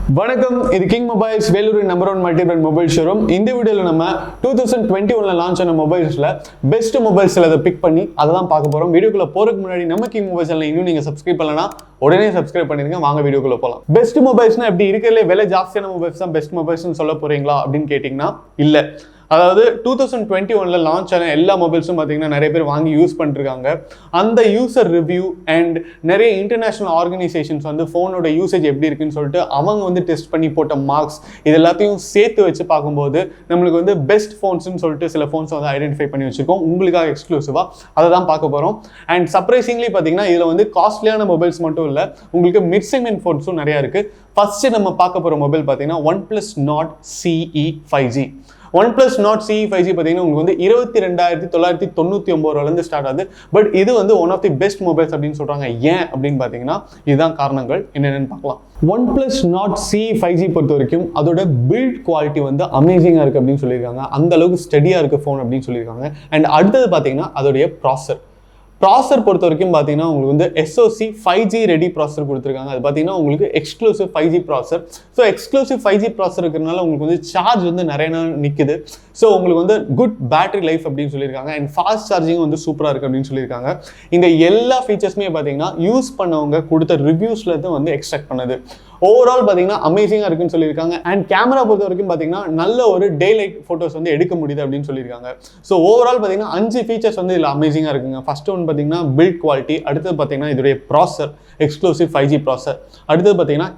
வணக்கம், இது king mobiles வேலூரின் number 1 multi brand mobile showroom. இந்த வீடியோவில் நம்ம 2021 லான்ச் ஆன மொபைல்ஸ்ல பெஸ்ட் மொபைல்ஸ் அதை பிக் பண்ணி அதை தான் பார்க்க போறோம். வீடியோக்குள்ள போறதுக்கு முன்னாடி நம்ம கிங் மொபைல் சேனல் இன்னும் நீங்க சப்ஸ்கிரைப் பண்ணலனா உடனே சப்ஸ்கிரைப் பண்ணிருங்க. வாங்க வீடியோக்குள்ள போலாம். பெஸ்ட் மொபைல்ஸ்னா எப்படி இருக்கிறதுல விலை ஜாஸ்தியான மொபைல்ஸ் தான் பெஸ்ட் மொபைல்ஸ்னு சொல்ல போறீங்களா அப்படின்னு கேட்டீங்கன்னா இல்ல. அதாவது 2021 லான்ச் ஆன எல்லா மொபைல்ஸும் பார்த்தீங்கன்னா நிறைய பேர் வாங்கி யூஸ் பண்ணிருக்காங்க. அந்த யூசர் ரிவ்யூ அண்ட் நிறைய இன்டர்நேஷனல் ஆர்கனைசேஷன்ஸ் வந்து ஃபோனோட யூசேஜ் எப்படி இருக்குன்னு சொல்லிட்டு அவங்க வந்து டெஸ்ட் பண்ணி போட்ட மார்க்ஸ் இது எல்லாத்தையும் சேர்த்து வச்சு பார்க்கும்போது நம்மளுக்கு வந்து பெஸ்ட் ஃபோன்ஸ்னு சொல்லிட்டு சில ஃபோன்ஸ் வந்து ஐடென்டிஃபை பண்ணி வச்சிருக்கோம். உங்களுக்காக எக்ஸ்க்ளூசிவா அதை தான் பார்க்க போறோம். அண்ட் சர்ப்ரைசிங்லி பார்த்தீங்கன்னா இதில் வந்து காஸ்ட்லியான மொபைல்ஸ் மட்டும் இல்லை, உங்களுக்கு மிட் செக்மெண்ட் ஃபோன்ஸும் நிறையா இருக்கு. ஃபர்ஸ்ட் நம்ம பார்க்க போகிற மொபைல் பார்த்தீங்கன்னா OnePlus Nord CE 5G. OnePlus Nord CE 5G பார்த்தீங்கன்னா உங்களுக்கு வந்து 22,999 ரூபாயிலிருந்து ஸ்டார்ட் ஆகுது. பட் இது வந்து one of the best mobiles அப்படின்னு சொல்றாங்க. ஏன் அப்படின்னு பார்த்தீங்கன்னா இதுதான் காரணங்கள் என்னென்னு பார்க்கலாம். OnePlus Nord CE 5G பொறுத்த வரைக்கும் அதோட பில்ட் குவாலிட்டி வந்து அமேசிங்காக இருக்குது அப்படின்னு சொல்லியிருக்காங்க. அந்த அளவுக்கு ஸ்டடியாக இருக்குது ஃபோன் அப்படின்னு சொல்லியிருக்காங்க. அண்ட் அடுத்தது பார்த்தீங்கன்னா அதோடைய ப்ராசர் பொறுத்த வரைக்கும் பார்த்தீங்கன்னா உங்களுக்கு வந்து SoC 5G ரெடி ப்ராசர் கொடுத்துருக்காங்க. அது பார்த்தீங்கன்னா உங்களுக்கு எக்ஸ்க்ளூசிவ் 5G ப்ராசர். ஸோ எக்ஸ்க்ளூசிவ் 5G ப்ராசர் இருக்கிறதுனால உங்களுக்கு வந்து சார்ஜ் வந்து நிறைய நாள் நிற்குது. ஸோ உங்களுக்கு வந்து குட் பேட்டரி லைஃப் அப்படின்னு சொல்லியிருக்காங்க. அண்ட் ஃபாஸ்ட் சார்ஜிங் வந்து சூப்பராக இருக்குது அப்படின்னு சொல்லியிருக்காங்க. இந்த எல்லா ஃபீச்சர்ஸுமே பார்த்தீங்கன்னா யூஸ் பண்ணவங்க கொடுத்த ரிவ்யூஸ்ல தான் வந்து எக்ஸ்ட்ராக்ட் பண்ணது. ஓவரால் பார்த்தீங்கன்னா அமேசிங்காக இருக்குன்னு சொல்லியிருக்காங்க. அண்ட் கேமரா பொறுத்த வரைக்கும் பார்த்தீங்கன்னா நல்ல ஒரு டே லைட் ஃபோட்டோஸ் வந்து எடுக்க முடியுது அப்படின்னு சொல்லியிருக்காங்க. ஸோ ஓவரால் பார்த்தீங்கன்னா 5 ஃபீச்சர்ஸ் வந்து இதில் அமேசிங்காக இருக்குங்க. ஃபர்ஸ்ட் ஒன் பார்த்தீங்கன்னா பில்ட் குவாலிட்டி, அடுத்தது பார்த்தீங்கன்னா இதோடைய ப்ராசர் எக்ஸ்க்ளூசிவ் 5G ப்ராசர், அடுத்தது பார்த்தீங்கன்னா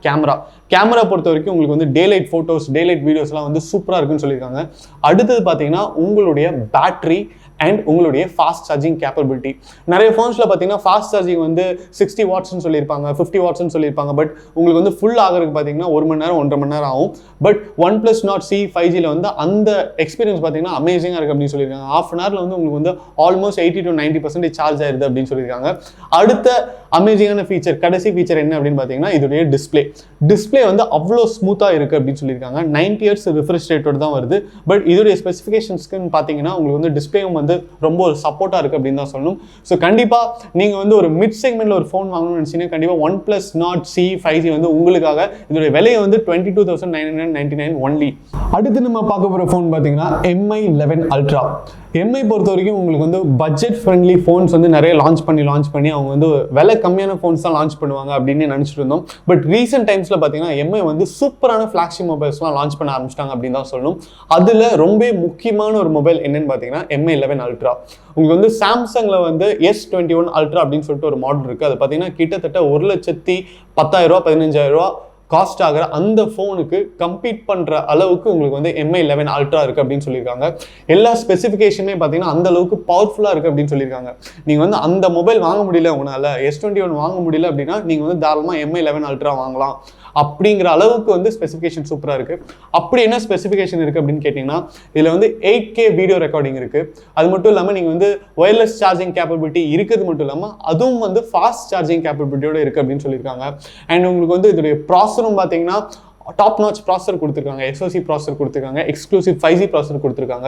கேமரா பொறுத்த வரைக்கும் உங்களுக்கு வந்து டே லைட் ஃபோட்டோஸ் டே லைட் வீடியோஸ்லாம் வந்து சூப்பராக இருக்குன்னு சொல்லியிருக்காங்க. அடுத்தது பார்த்தீங்கன்னா உங்களுடைய பேட்டரி அண்ட் உங்களுடைய ஃபாஸ்ட் சார்ஜிங் கேப்பபிலிட்டி. நிறைய ஃபோன்ஸில் பார்த்தீங்கன்னா ஃபாஸ்ட் சார்ஜிங் வந்து 60 வாட்ஸ்னு சொல்லியிருப்பாங்க, 50 வாட்ஸ்னு சொல்லியிருப்பாங்க. பட் உங்களுக்கு வந்து ஃபுல் ஆகிறதுக்கு பார்த்தீங்கன்னா 1 மணி நேரம் 1.5 மணி நேரம் ஆகும். பட் OnePlus Nord CE 5Gல வந்து அந்த எக்ஸ்பீரியன்ஸ் பார்த்தீங்கன்னா அமேசிங்காக இருக்குது அப்படின்னு சொல்லியிருக்காங்க. ½ அன் ஹவரில் வந்து உங்களுக்கு வந்து ஆல்மோஸ்ட் 80 to 90% சார்ஜ் ஆயிருது அப்படின்னு சொல்லியிருக்காங்க. அடுத்த அமேசிங்கான ஃபீச்சர், கடைசி ஃபீச்சர் என்ன அப்படின்னு பார்த்தீங்கன்னா இதோடைய டிஸ்பிளே வந்து அவ்வளோ ஸ்மூத்தாக இருக்குது அப்படின்னு சொல்லியிருக்காங்க. 90 Hz ரிஃப்ரெஷ் ரேட்டோட தான் வருது. பட் இதோடைய ஸ்பெசிஃபிகேஷன்ஸ்க்குன்னு பார்த்தீங்கன்னா உங்களுக்கு வந்து டிஸ்பிளேவும் வந்து ரொம்ப ஒரு சப்போர்ட்டாக இருக்குது அப்படின்னு தான் சொல்லணும். ஸோ கண்டிப்பாக நீங்கள் வந்து ஒரு மிட் செக்மெண்ட்டில் ஒரு ஃபோன் வாங்கணும்னு நினச்சிங்கன்னா கண்டிப்பாக OnePlus Nord CE 5G வந்து உங்களுக்காக. இதோடைய விலையை வந்து 22,999 ஒன்லி. அடுத்து நம்ம பார்க்க போகிற ஃபோன் பார்த்தீங்கன்னா MI 11 Ultra. MI பொறுத்த வரைக்கும் உங்களுக்கு வந்து பட்ஜெட் ஃப்ரெண்ட்லி ஃபோன்ஸ் வந்து நிறைய லான்ச் பண்ணி அவங்க வந்து விலை கம்மியான ஃபோன்ஸ் தான் லான்ச் பண்ணுவாங்க அப்படின்னு நினச்சிட்டு இருந்தோம். பட் ரீசெண்ட் டைம்ஸில் பார்த்தீங்கன்னா MI வந்து சூப்பரான ஃப்ளாக்ஷிப் மொபைல்ஸ்லாம் லான்ச் பண்ண ஆரம்பிச்சிட்டாங்க அப்படின்னு தான் சொல்லணும். அதில் ரொம்ப முக்கியமான ஒரு மொபைல் என்னன்னு பார்த்தீங்கன்னா MI 11 Ultra. உங்களுக்கு வந்து சாம்சங்கில் வந்து S21 Ultra அப்படின்னு சொல்லிட்டு ஒரு மாடல் இருக்குது. அது பார்த்தீங்கன்னா கிட்டத்தட்ட 1,10,000 ரூபா 15,000 ரூபா காஸ்ட் ஆகிற அந்த ஃபோனுக்கு கம்பீட் பண்ணுற அளவுக்கு உங்களுக்கு வந்து MI 11 Ultra இருக்குது அப்படின்னு சொல்லியிருக்காங்க. எல்லா ஸ்பெசிஃபிகேஷனுமே பார்த்தீங்கன்னா அந்த அளவுக்கு பவர்ஃபுல்லாக இருக்குது அப்படின்னு சொல்லியிருக்காங்க. நீங்கள் வந்து அந்த மொபைல் வாங்க முடியல, உங்களால் S21 வாங்க முடியல அப்படின்னா நீங்கள் வந்து தாராளமாக MI 11 Ultra வாங்கலாம். அப்படிங்கிற அளவுக்கு வந்து ஸ்பெசிஃபிகேஷன் சூப்பராக இருக்குது. அப்படி என்ன ஸ்பெசிஃபிகேஷன் இருக்குது அப்படின்னு கேட்டிங்கன்னா இதில் வந்து 8K வீடியோ ரெக்கார்டிங் இருக்குது. அது மட்டும் இல்லாமல் நீங்கள் வந்து ஒயர்லெஸ் சார்ஜிங் கேப்பபிலிட்டி இருக்கிறது மட்டும் இல்லாமல் அதுவும் வந்து ஃபாஸ்ட் சார்ஜிங் கேப்பபிலிட்டியோட இருக்குது அப்படின்னு சொல்லியிருக்காங்க. அண்ட் உங்களுக்கு வந்து இதோடைய ப்ராசரும் பார்த்தீங்கன்னா டாப் நாச் ப்ராசர் கொடுத்துருக்காங்க, SoC ப்ராசர் கொடுத்துருக்காங்க, எக்ஸ்க்ளூசிவ் 5G ப்ராசர் கொடுத்துருக்காங்க.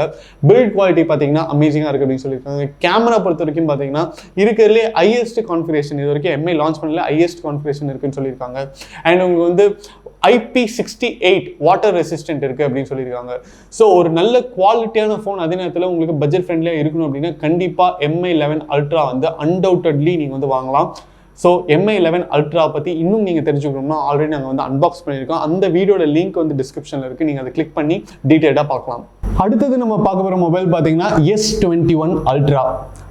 பில்ட் குவாலிட்டி பார்த்தீங்கன்னா அமேசிங்காக இருக்குது அப்படின்னு சொல்லியிருக்காங்க. கேமரா பொறுத்த வரைக்கும் பார்த்தீங்கன்னா இருக்கிறதுலே ஹையஸ்ட் கான்ஃபிகரேஷன், இது வரைக்கும் MI லான்ச் பண்ணல ஹையஸ்ட் கான்ஃபிகரேஷன் இருக்குன்னு சொல்லியிருக்காங்க. அண்ட் உங்களுக்கு வந்து IP68 வாட்டர் ரெசிஸ்டன்ட் இருக்குது அப்படின்னு சொல்லியிருக்காங்க. ஸோ ஒரு நல்ல குவாலிட்டியான ஃபோன் அதே நேரத்தில் உங்களுக்கு பட்ஜெட் ஃப்ரெண்ட்லியாக இருக்கணும் அப்படின்னா கண்டிப்பாக MI 11 Ultra வந்து அன்டவுட்டட்லி நீங்கள் வந்து வாங்கலாம். ஸோ MI 11 Ultra பற்றி இன்னும் நீங்கள் தெரிஞ்சுக்கணும்னா ஆல்ரெடி நாங்கள் வந்து அன்பாக்ஸ் பண்ணியிருக்கோம். அந்த வீடியோட லிங்க் வந்து டிஸ்கிரிப்ஷனில் இருக்குது, நீங்கள் அதை கிளிக் பண்ணி டீட்டெயிலாக பார்க்கலாம். அடுத்தது நம்ம பார்க்க போகிற மொபைல் பார்த்தீங்கன்னா S21 Ultra.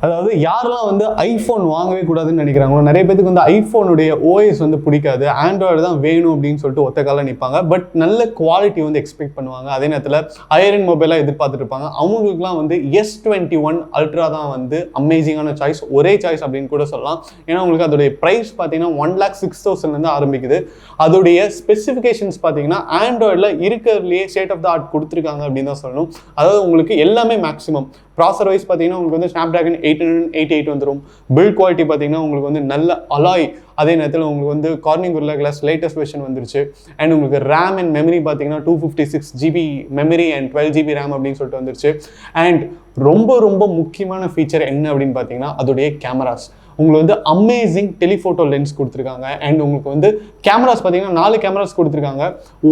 அதாவது யாரெல்லாம் வந்து ஐஃபோன் வாங்கவே கூடாதுன்னு நினைக்கிறாங்களோ, நிறைய பேருக்கு வந்து ஐஃபோனுடைய OS வந்து பிடிக்காது, ஆண்ட்ராய்டு தான் வேணும் அப்படின்னு சொல்லிட்டு ஒத்த காலில் நிற்பாங்க. பட் நல்ல குவாலிட்டி வந்து எக்ஸ்பெக்ட் பண்ணுவாங்க, அதே நேரத்தில் ஹையர் எண்ட் மொபைலாக எதிர்பார்த்துட்டு இருப்பாங்க. அவங்களுக்குலாம் வந்து S21 Ultra தான் வந்து அமேசிங்கான சாய்ஸ், ஒரே சாய்ஸ் அப்படின்னு கூட சொல்லலாம். ஏன்னா உங்களுக்கு அதோடைய ப்ரைஸ் பார்த்தீங்கன்னா 1,06,000 ஆரம்பிக்குது. அதோடைய ஸ்பெசிஃபிகேஷன்ஸ் பார்த்தீங்கன்னா ஆண்ட்ராய்டில் இருக்கிறதுலேயே ஸ்டேட் ஆஃப் த ஆர்ட் கொடுத்துருக்காங்க அப்படின்னு தான் சொல்லணும். அதாவது உங்களுக்கு எல்லாமே மேக்ஸிமம் ப்ராசர் வைஸ் பார்த்தீங்கன்னா உங்களுக்கு வந்து Snapdragon 888 வந்துடும். பில்ட் குவாலிட்டி பார்த்தீங்கன்னா உங்களுக்கு வந்து நல்ல அலாய், அதே நேரத்தில் உங்களுக்கு வந்து Corning Gorilla class latest version வந்துருச்சு. அண்ட் உங்களுக்கு ரேம் அண்ட் மெமரி பார்த்தீங்கன்னா 256 GB memory and 12 GB RAM அப்படின்னு சொல்லிட்டு வந்துருச்சு. அண்ட் ரொம்ப முக்கியமான ஃபீச்சர் என்ன அப்படின்னு பார்த்தீங்கன்னா அதோடைய கேமராஸ். உங்களுக்கு வந்து அமேசிங் டெலிஃபோட்டோ லென்ஸ் கொடுத்துருக்காங்க. அண்ட் உங்களுக்கு வந்து கேமராஸ் பார்த்தீங்கன்னா 4 கேமராஸ் கொடுத்துருக்காங்க.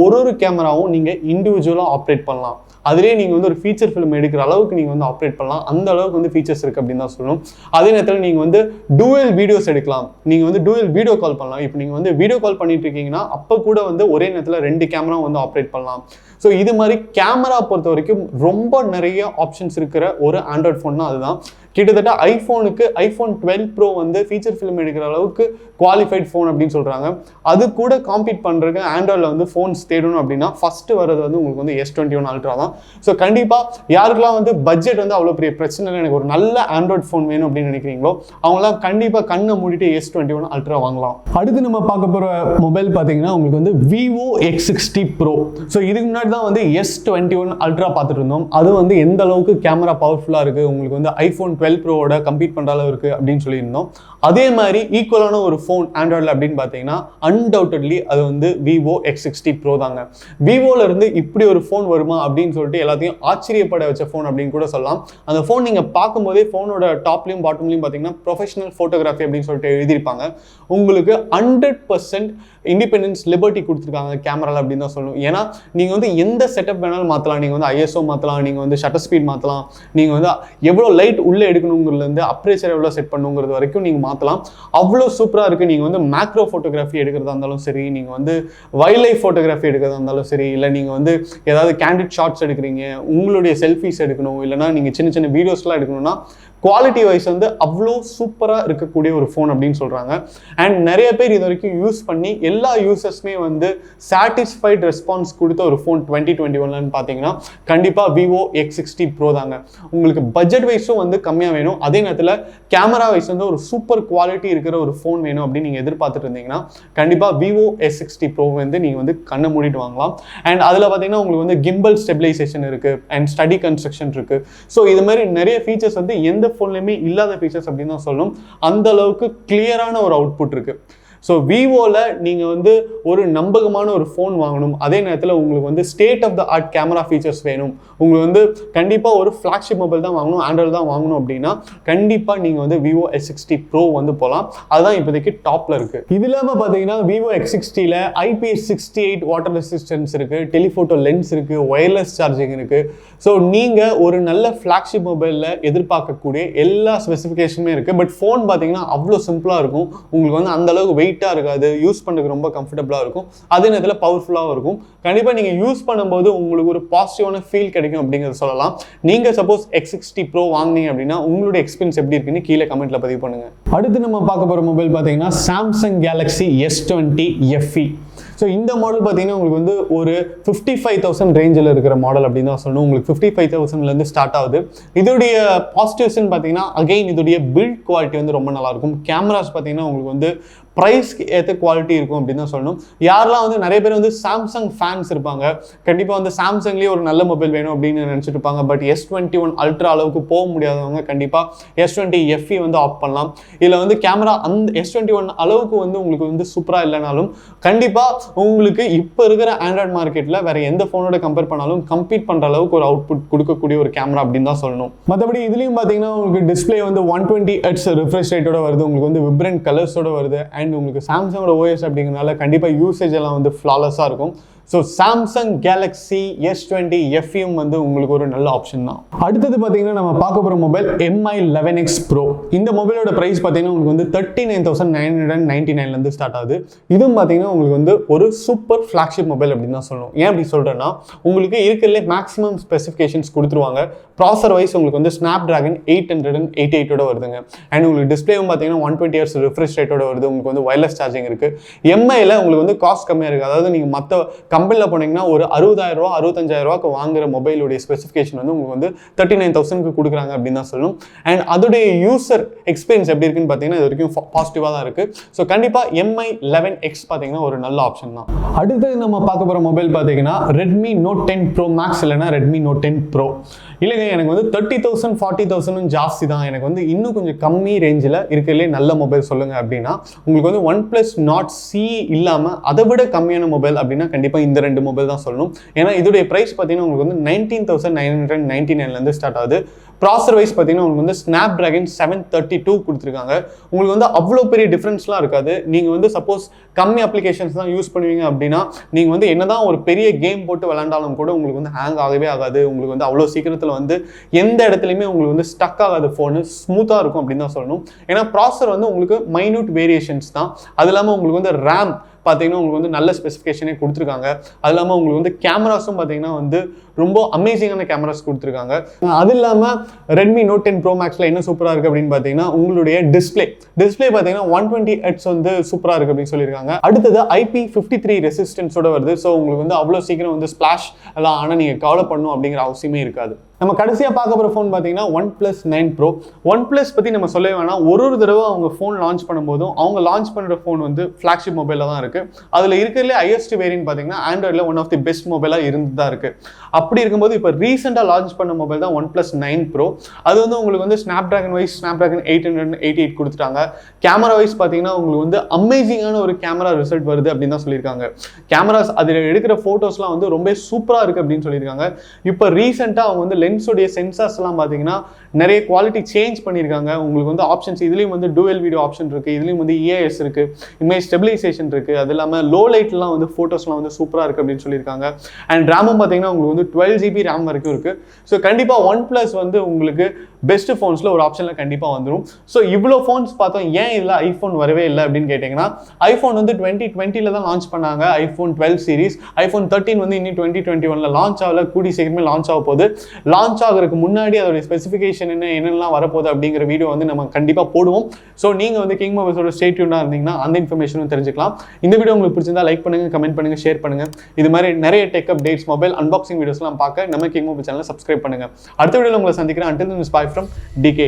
ஒரு கேமராவும் நீங்கள் இண்டிவிஜுவலாக ஆப்ரேட் பண்ணலாம். அதிலே நீங்கள் வந்து ஒரு ஃபீச்சர் ஃபிலிம் எடுக்கிற அளவுக்கு நீங்கள் வந்து ஆப்ரேட் பண்ணலாம். அந்த அளவுக்கு வந்து ஃபீச்சர்ஸ் இருக்குது அப்படின்னு தான் சொல்லணும். அதே நேரத்தில் நீங்கள் வந்து டூவல் வீடியோஸ் எடுக்கலாம். நீங்கள் வந்து டூவல் வீடியோ கால் பண்ணலாம். இப்போ நீங்கள் வந்து வீடியோ கால் பண்ணிட்டு இருக்கீங்கன்னா அப்போ கூட வந்து ஒரே நேரத்தில் 2 கேமரா வந்து ஆப்ரேட் பண்ணலாம். ஸோ இது மாதிரி கேமரா பொறுத்த வரைக்கும் ரொம்ப நிறைய ஆப்ஷன்ஸ் இருக்கிற ஒரு ஆண்ட்ராய்ட் ஃபோன்னா அதுதான். கிட்டத்தட்ட ஐஃபோன் 12 ப்ரோ வந்து ஃபீச்சர் ஃபிலிம் எடுக்கிற அளவுக்கு குவாலிஃபைட் ஃபோன் அப்படின்னு சொல்கிறாங்க. அது கூட காம்பீட் பண்ணுறதுக்கு ஆண்ட்ராய்டில் வந்து ஃபோன்ஸ் தேடணும் அப்படின்னா ஃபஸ்ட்டு வர்றது வந்து உங்களுக்கு வந்து S21 அல்ட்ரா தான். ஸோ கண்டிப்பாக யாருக்கெல்லாம் வந்து பட்ஜெட் வந்து அவ்வளோ பெரிய பிரச்சனை இல்லை, எனக்கு ஒரு நல்ல ஆண்ட்ராய்ட் ஃபோன் வேணும் அப்படின்னு நினைக்கிறீங்களோ அவங்களாம் கண்டிப்பாக கண்ணை மூடிட்டு S21 அல்ட்ரா வாங்கலாம். அடுத்து நம்ம பார்க்க போகிற மொபைல் பார்த்தீங்கன்னா உங்களுக்கு வந்து Vivo X60 Pro. ஸோ இதுக்கு முன்னாடி தான் வந்து S21 அல்ட்ரா பார்த்துட்டு இருந்தோம். அது வந்து எந்த அளவுக்கு கேமரா பவர்ஃபுல்லாக இருக்குது, உங்களுக்கு வந்து ஐஃபோன் 12 ப்ரோவோட கம்பீட் பண்ணுற அளவு இருக்குது அப்படின்னு சொல்லியிருந்தோம். அதே மாதிரி ஈக்குவலான ஒரு ஃபோன் ஆண்ட்ராய்டில் அப்படின்னு பார்த்தீங்கன்னா அன்டவுட்டட்லி அது வந்து Vivo X60 Pro தாங்க. விவோல இருந்து இப்படி ஒரு ஃபோன் வருமா அப்படின்னு சொல்லிட்டு எல்லாத்தையும் ஆச்சரியப்பட வச்ச ஃபோன் அப்படின்னு கூட சொல்லலாம். அந்த ஃபோன் நீங்கள் பார்க்கும்போதே ஃபோனோட டாப்லையும் பாட்டம்லையும் பார்த்தீங்கன்னா ப்ரொஃபஷனல் ஃபோட்டோகிராஃபி அப்படின்னு சொல்லிட்டு எழுதியிருப்பாங்க. உங்களுக்கு 100% இண்டிபெண்டன்ஸ் லிபர்ட்டி கொடுத்துருக்காங்க கேமராவில் அப்படின்னு தான் சொல்லணும். ஏன்னா நீங்கள் வந்து எந்த செட்டப் வேணாலும் மாற்றலாம். நீங்கள் வந்து ISO மாற்றலாம், நீங்கள் வந்து ஷட்டர் ஸ்பீட் மாற்றலாம், நீங்கள் வந்து எவ்வளோ லைட் உள்ளே எடுக்கணுங்கிறதுலேருந்து அப்ரேச்சர் எவ்வளோ செட் பண்ணுங்கிறது வரைக்கும் நீங்கள் மாற்றலாம். அவ்வளோ சூப்பராக இருக்குது. நீங்கள் வந்து மேக்ரோ ஃபோட்டோகிராஃபி எடுக்கிறதா இருந்தாலும் சரி, நீங்கள் வந்து வைல்ட் லைஃப் ஃபோட்டோகிராஃபி எடுக்கிறதா இருந்தாலும் சரி, இல்லை நீங்கள் வந்து ஏதாவது கேண்டிட் ஷாட்ஸ் எடுக்கிறீங்க, உங்களுடைய செல்ஃபீஸ் எடுக்கணும், இல்லைனா நீங்கள் சின்ன சின்ன வீடியோஸ்லாம் எடுக்கணும்னா குவாலிட்டி வைஸ் வந்து அவ்வளோ சூப்பராக இருக்கக்கூடிய ஒரு ஃபோன் அப்படின்னு சொல்கிறாங்க. அண்ட் நிறைய பேர் இது வரைக்கும் யூஸ் பண்ணி எல்லா யூசர்ஸ்மே வந்து சாட்டிஸ்ஃபைட் ரெஸ்பான்ஸ் கொடுத்த ஒரு ஃபோன் 2021 பார்த்தீங்கன்னா கண்டிப்பாக Vivo X60 Pro தாங்க. உங்களுக்கு பட்ஜெட் வைஸும் வந்து கம்மியாக வேணும், அதே நேரத்தில் கேமரா வைஸ் வந்து ஒரு சூப்பர் குவாலிட்டி இருக்கிற ஒரு ஃபோன் வேணும் அப்படின்னு நீங்கள் எதிர்பார்த்துட்டு இருந்தீங்கன்னா கண்டிப்பாக Vivo S60 Pro வந்து நீங்கள் வந்து கண்ணை மூடிட்டு வாங்கலாம். அண்ட் அதில் பார்த்தீங்கன்னா உங்களுக்கு வந்து கிம்பல் ஸ்டெபிலைசேஷன் இருக்குது அண்ட் ஸ்டடி கன்ஸ்ட்ரக்ஷன் இருக்குது. ஸோ இது மாதிரி நிறைய ஃபீச்சர்ஸ் வந்து எந்த ஃபோன்லையுமே இல்லாத ஃபீச்சர்ஸ் அப்படின்னு தான் சொல்லணும். அந்த அளவுக்கு கிளியரான ஒரு அவுட்புட் இருக்கு. ஸோ விவோவில் நீங்கள் வந்து ஒரு நம்பகமான ஒரு ஃபோன் வாங்கணும், அதே நேரத்தில் உங்களுக்கு வந்து state of the art camera features வேணும், உங்களுக்கு வந்து கண்டிப்பாக ஒரு ஃப்ளாக்ஷிப் மொபைல் தான் வாங்கணும், ஆண்ட்ராய்டு தான் வாங்கணும் அப்படின்னா கண்டிப்பாக நீங்கள் வந்து Vivo S60 Pro வந்து போகலாம். அதுதான் இப்போதைக்கு டாப்பில் இருக்குது. இது இல்லாமல் பார்த்தீங்கன்னா Vivo X60ல IP68 வாட்டர் ரெசிஸ்டன்ஸ் இருக்குது, டெலிஃபோட்டோ லென்ஸ் இருக்குது, ஒயர்லெஸ் சார்ஜிங் இருக்குது. ஸோ நீங்கள் ஒரு நல்ல ஃப்ளாக்ஷிப் மொபைலில் எதிர்பார்க்கக்கூடிய எல்லா ஸ்பெசிஃபிகேஷனுமே இருக்குது. பட் ஃபோன் பார்த்தீங்கன்னா அவ்வளோ சிம்பிளாக இருக்கும், உங்களுக்கு வந்து அந்தளவுக்கு வெயிட்டாக இருக்காது, யூஸ் பண்ணுறதுக்கு ரொம்ப கம்ஃபர்டபுளாக இருக்கும், அதே நேரத்தில் பவர்ஃபுல்லாகவும் இருக்கும். கண்டிப்பாக நீங்கள் யூஸ் பண்ணும்போது உங்களுக்கு ஒரு பாசிட்டிவான ஃபீல் கிடைக்கும் அப்படிங்கிறத சொல்லலாம். நீங்கள் சப்போஸ் X60 Pro வாங்கினீங்க அப்படின்னா உங்களுடைய எக்ஸ்பீரியன்ஸ் எப்படி இருக்குன்னு கீழே கமெண்ட்டில் பதிவு பண்ணுங்கள். அடுத்து நம்ம பார்க்க போகிற மொபைல் பார்த்தீங்கன்னா Samsung Galaxy S20 FE. So இந்த மாடல் பார்த்தீங்கன்னா உங்களுக்கு வந்து ஒரு 55,000 ரேஞ்சில் இருக்கிற மாடல் அப்படின்னு தான் சொல்லணும். உங்களுக்கு 55,000லேருந்து ஸ்டார்ட் ஆகுது. இதோடைய பாசிட்டிவ்ஸ்ன்னு பார்த்தீங்கன்னா அகைன் இதோடைய பில்ட் குவாலிட்டி வந்து ரொம்ப நல்லாயிருக்கும். கேமராஸ் பார்த்தீங்கன்னா உங்களுக்கு வந்து ப்ரைஸ்க்கு ஏற்ற குவாலிட்டி இருக்கும் அப்படின்னு தான் சொல்லணும். யாரெல்லாம் வந்து நிறைய பேர் வந்து சாம்சங் ஃபேன்ஸ் இருப்பாங்க, கண்டிப்பாக வந்து சாம்சங்லேயே ஒரு நல்ல மொபைல் வேணும் அப்படின்னு நினச்சிட்டு இருப்பாங்க. பட் S21 அல்ட்ரா அளவுக்கு போக முடியாதவங்க கண்டிப்பாக S20 FE வந்து ஆப் பண்ணலாம். இதில் வந்து கேமரா அந்த S21 அளவுக்கு வந்து உங்களுக்கு வந்து சூப்பராக இல்லைனாலும் கண்டிப்பாக உங்களுக்கு இப்போ இருக்கிற ஆண்ட்ராய்ட் மார்க்கெட்டில் வேற எந்த ஃபோனோட கம்பேர் பண்ணாலும் கம்பீட் பண்ணுற அளவுக்கு ஒரு அவுட்புட் கொடுக்கக்கூடிய ஒரு கேமரா அப்படின்னு தான் சொல்லணும். மற்றபடி இதுலேயும் பார்த்தீங்கன்னா உங்களுக்கு டிஸ்பிளே வந்து 120 Hz ரிஃப்ரெஷ் ரேட்டோட வருது, உங்களுக்கு வந்து விப்ரண்ட் கலர்ஸோட வருது. அண்ட் உங்களுக்கு சாம்சங்கோட OS அப்படிங்கிறனால கண்டிப்பாக யூசேஜ் எல்லாம் வந்து ஃப்ளாலஸாக இருக்கும். So Samsung Galaxy S20 FE வந்து உங்களுக்கு ஒரு நல்ல ஆப்ஷன் தான். அடுத்தது பார்த்தீங்கன்னா நம்ம பார்க்க போகிற மொபைல் MI 11X Pro. இந்த மொபைலோட ப்ரைஸ் பார்த்தீங்கன்னா உங்களுக்கு வந்து 39,999லேருந்து ஸ்டார்ட் ஆகுது. இதுவும் பார்த்தீங்கன்னா உங்களுக்கு வந்து ஒரு சூப்பர் ஃப்ளாக்ஷிப் மொபைல் அப்படின்னு தான் சொல்லணும். ஏன் அப்படி சொல்கிறேன்னா உங்களுக்கு இருக்கிறதுலே மேக்ஸிமம் ஸ்பெசிஃபிகேஷன்ஸ் கொடுத்துருவாங்க. ப்ராசர் வைஸ் உங்களுக்கு வந்து Snapdragon 888ஓட வருதுங்க. அண்ட் உங்களுக்கு டிஸ்பிளேவும் பார்த்தீங்கன்னா 120 Hz ரிஃப்ரெஷ் ரேட்டோட வருது. உங்களுக்கு வந்து வயர்லெஸ் சார்ஜிங் இருக்குது. MIயில் உங்களுக்கு வந்து காஸ்ட் கம்மியாக இருக்குது. அதாவது நீங்கள் மற்ற கம்பெனியில் போனீங்கன்னா ஒரு 60,000 ரூபா 65,000 ரூபாய்க்கு வாங்குற மொபைலுடைய ஸ்பெசிஃபிகேஷன் வந்து உங்களுக்கு வந்து 39,000க்கு கொடுக்குறாங்க அப்படின்னு தான் சொல்லணும். அண்ட் அதோடைய யூசர் எக்ஸ்பீரியன்ஸ் எப்படி இருக்குன்னு பார்த்தீங்கன்னா இது வரைக்கும் பாசிட்டிவாக தான் இருக்குது. ஸோ கண்டிப்பாக MI 11X பார்த்தீங்கன்னா ஒரு நல்ல ஆப்ஷன் தான். அடுத்து நம்ம பார்க்க போகிற மொபைல் பார்த்தீங்கன்னா Redmi Note 10 Pro Max இல்லைனா Redmi Note 10 Pro. இல்லைங்க எனக்கு வந்து 30,000 40,000 ஜாஸ்தி தான், எனக்கு வந்து இன்னும் கொஞ்சம் கம்மி ரேஞ்சில் இருக்கிறதுலே நல்ல மொபைல் சொல்லுங்கள் அப்படின்னா உங்களுக்கு வந்து OnePlus Nord CE இல்லாமல் அதை விட கம்மியான மொபைல் அப்படின்னா கண்டிப்பாக இந்த ரெண்டு மொபைல் தான் சொல்லணும். ஏன்னா இதோடைய ப்ரைஸ் பார்த்தீங்கன்னா உங்களுக்கு வந்து 19,999 ஸ்டார்ட் ஆகுது. ப்ராசர் வைஸ் பார்த்தீங்கன்னா உங்களுக்கு வந்து ஸ்னாப் டிராகன் 732 கொடுத்துருக்காங்க. உங்களுக்கு வந்து அவ்வளோ பெரிய டிஃப்ரென்ஸ்லாம் இருக்காது. நீங்கள் வந்து சப்போஸ் கம்மி அப்ளிகேஷன்ஸ் தான் யூஸ் பண்ணுவீங்க அப்படின்னா நீங்கள் வந்து என்னதான் ஒரு பெரிய கேம் போட்டு விளாண்டாலும் கூட உங்களுக்கு வந்து ஹேங் ஆகவே ஆகாது. உங்களுக்கு வந்து அவ்வளோ சீக்கிரத்தில் வந்து எந்த இடத்துலையுமே உங்களுக்கு வந்து ஸ்டக் ஆகாத ஃபோனு ஸ்மூத்தாக இருக்கும் அப்படின்னு தான் சொல்லணும். ஏன்னா ப்ராசர் வந்து உங்களுக்கு மைன்யூட் வேரியேஷன்ஸ் தான். அது இல்லாமல் உங்களுக்கு வந்து ரேம் பார்த்தீங்கன்னா உங்களுக்கு வந்து நல்ல ஸ்பெசிஃபிகேஷனே கொடுத்துருக்காங்க. அது இல்லாமல் உங்களுக்கு வந்து கேமராஸும் பார்த்தீங்கன்னா வந்து ரொம்ப அமேசிங்கான கேமராஸ் கொடுத்துருக்காங்க. அது இல்லாமல் ரெட்மி நோட் 10 ப்ரோ மேக்ஸில் என்ன சூப்பராக இருக்குது அப்படின்னு பார்த்தீங்கன்னா உங்களுடைய டிஸ்பிளே பார்த்தீங்கன்னா 120 ஹெர்ட்ஸ் வந்து சூப்பராக இருக்குது அப்படின்னு சொல்லியிருக்காங்க. அடுத்தது IP53 ரெசிஸ்டன்ஸோட வருது. ஸோ உங்களுக்கு வந்து அவ்வளோ சீக்கிரம் வந்து ஸ்பிளாஷ் எல்லாம் ஆனால் நீங்கள் கவலை பண்ணணும் அப்படிங்கிற அவசியமே இருக்காது. நம்ம கடைசியாக பார்க்க போகிற ஃபோன் பார்த்தீங்கன்னா OnePlus 9 Pro. OnePlus பற்றி நம்ம சொல்லவே வேணாம். ஒரு தடவை அவங்க ஃபோன் லான்ச் பண்ணும்போதும் அவங்க லான்ச் பண்ணுற ஃபோன் வந்து ஃப்ளாக்ஷிப் மொபைலில் தான் இருக்குது. அதில் இருக்கிறதுலே ஹையஸ்ட் வேரியன்ட் பார்த்தீங்கன்னா ஆண்ட்ராய்டில் ஒன் ஆஃப் தி பெஸ்ட் மொபைலாக இருந்து தான் இருக்குது. அப்படி இருக்கும்போது இப்போ ரீசெண்டாக லான்ச் பண்ண மொபைல் தான் OnePlus 9 Pro. அது வந்து உங்களுக்கு வந்து ஸ்னாப் டிராகன் 888 கொடுத்துட்டாங்க. கேமரா வைஸ் பார்த்தீங்கன்னா உங்களுக்கு வந்து அமேசிங்கான ஒரு கேமரா ரிசல்ட் வருது அப்படின்னு தான் சொல்லியிருக்காங்க. கேமராஸ் அதில் எடுக்கிற ஃபோட்டோஸ்லாம் வந்து ரொம்ப சூப்பராக இருக்குது அப்படின்னு சொல்லியிருக்காங்க. இப்போ ரீசெண்டாக அவங்க வந்து லென்ஸோடைய சென்சார்ஸ்லாம் பார்த்தீங்கன்னா நிறைய குவாலிட்டி சேஞ்ச் பண்ணியிருக்காங்க. உங்களுக்கு வந்து ஆப்ஷன்ஸ் இதுலேயும் வந்து டூவல் வீடியோ ஆப்ஷன் இருக்குது. இதுலேயும் வந்து EIS இருக்குது, இமேஜ் ஸ்டெபிலைசேஷன் இருக்குது. அது இல்லாமல் லோ லைட்லாம் வந்து ஃபோட்டோஸ்லாம் வந்து சூப்பராக இருக்குது அப்படின்னு சொல்லியிருக்காங்க. அண்ட் ரேமும் பார்த்தீங்கன்னா உங்களுக்கு வந்து 12 GB ரேம் வரைக்கும் இருக்குது. ஸோ கண்டிப்பாக OnePlus வந்து உங்களுக்கு பெஸ்ட் ஃபோன்ஸில் ஒரு ஆப்ஷனில் கண்டிப்பாக வந்துடும். ஸோ இவ்வளோ ஃபோன்ஸ் பார்த்தோம், ஏன் இதில் ஐஃபோன் வரவே இல்லை அப்படின்னு கேட்டிங்கன்னா ஐஃபோன் வந்து 2020 தான் லான்ச் பண்ணாங்க. iPhone 12 series. iPhone 13 வந்து இன்னும் 2021 லான்ச் ஆகல. கூடி சீக்கிரமே லான்ச் ஆக போகுது. லான்ச் ஆகிறதுக்கு முன்னாடி அதோட ஸ்பெசிஃபிகேஷன் என்னெல்லாம் வரப்போகுது அப்படிங்கிற வீடியோ வந்து நம்ம கண்டிப்பாக போடுவோம். ஸோ நீங்கள் வந்து கிங் மொபைல்ஸோட ஸ்டே டியூனாக இருந்தீங்கன்னா அந்த இன்ஃபர்மேஷனும் தெரிஞ்சுக்கலாம். இந்த வீடியோ உங்களுக்கு பிடிச்சிருந்தா லைக் பண்ணுங்கள், கமெண்ட் பண்ணுங்கள், ஷேர் பண்ணுங்கள். இது மாதிரி நிறைய டெக் அப்டேட்ஸ், மொபைல் அன்பாக்சிங் வீடியோஸ்லாம் பார்க்க நம்ம கிங் மொபைல் சேனலை சப்ஸ்கிரைப் பண்ணுங்கள். அடுத்த வீடியோவில் உங்களை சந்திக்கிறேன். Until then, bye from DK.